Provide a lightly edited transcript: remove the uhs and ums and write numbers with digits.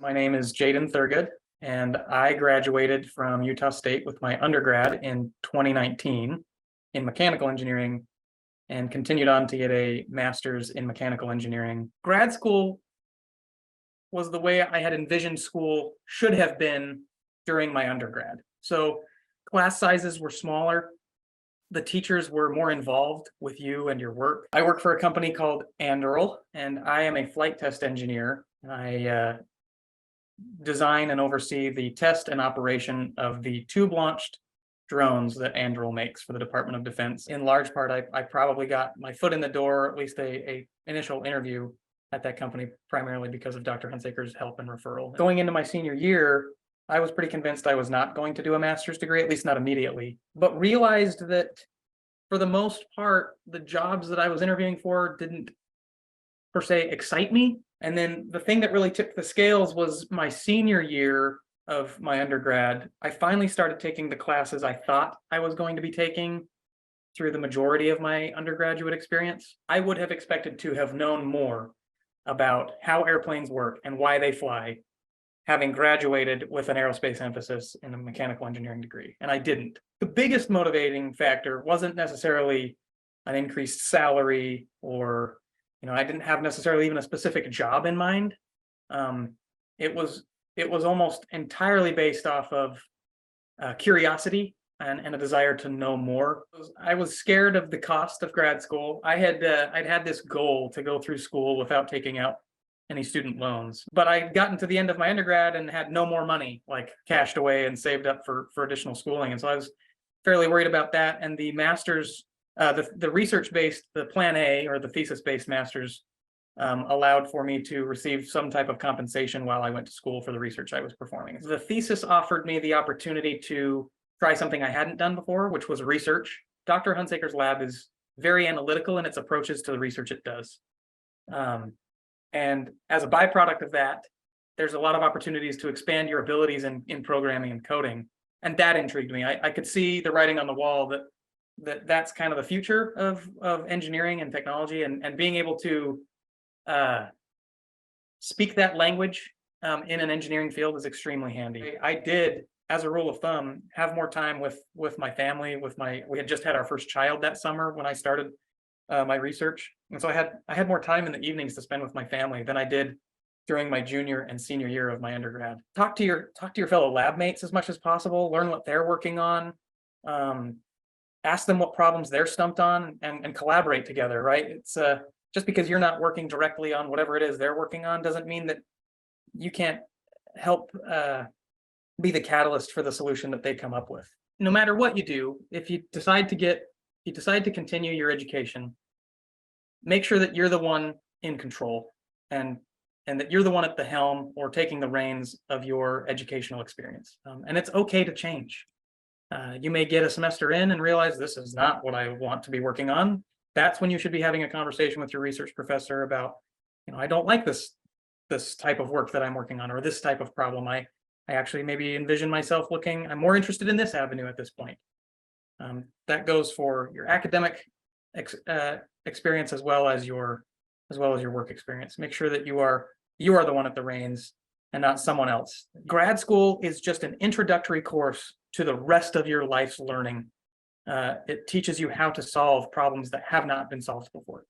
My name is Jaden Thurgood, and I graduated from Utah State with my undergrad in 2019 in mechanical engineering and continued on to get a master's in mechanical engineering. Grad school was the way I had envisioned school should have been during my undergrad. So class sizes were smaller. The teachers were more involved with you and your work. I work for a company called Anduril, and I am a flight test engineer. I design and oversee the test and operation of the tube-launched drones that Anduril makes for the Department of Defense. In large part, I probably got my foot in the door, at least a initial interview at that company, primarily because of Dr. Hunsaker's help and referral. Going into my senior year, I was pretty convinced I was not going to do a master's degree, at least not immediately, but realized that for the most part, the jobs that I was interviewing for didn't per se excite me. And then the thing that really tipped the scales was my senior year of my undergrad. I finally started taking the classes I thought I was going to be taking through the majority of my undergraduate experience. I would have expected to have known more about how airplanes work and why they fly, having graduated with an aerospace emphasis in a mechanical engineering degree, and I didn't. The biggest motivating factor wasn't necessarily an increased salary or, I didn't have necessarily even a specific job in mind. It was almost entirely based off of curiosity and a desire to know more. I was scared of the cost of grad school. I'd had this goal to go through school without taking out any student loans, but I'd gotten to the end of my undergrad and had no more money, like cashed away and saved up for additional schooling. And so I was fairly worried about that. And the master's, the research-based, the Plan A or the thesis-based master's allowed for me to receive some type of compensation while I went to school for the research I was performing. The thesis offered me the opportunity to try something I hadn't done before, which was research. Dr. Hunsaker's lab is very analytical in its approaches to the research it does. And as a byproduct of that, there's a lot of opportunities to expand your abilities in programming and coding. And that intrigued me. I could see the writing on the wall that's kind of the future of engineering and technology, and being able to speak that language in an engineering field is extremely handy. I did, as a rule of thumb, have more time with my family. We had just had our first child that summer when I started my research, and so I had more time in the evenings to spend with my family than I did during my junior and senior year of my undergrad. Talk to your fellow lab mates as much as possible. Learn what they're working on. Ask them what problems they're stumped on, and collaborate together. Right? It's just because you're not working directly on whatever it is they're working on doesn't mean that you can't help be the catalyst for the solution that they come up with. No matter what you do, if you decide to continue your education, make sure that you're the one in control and that you're the one at the helm or taking the reins of your educational experience. And it's okay to change. You may get a semester in and realize this is not what I want to be working on. That's when you should be having a conversation with your research professor about, I don't like this type of work that I'm working on, or this type of problem. I actually maybe envision myself I'm more interested in this avenue at this point. That goes for your academic experience as well as your work experience. Make sure that you are the one at the reins and not someone else. Grad school is just an introductory course to the rest of your life's learning. It teaches you how to solve problems that have not been solved before.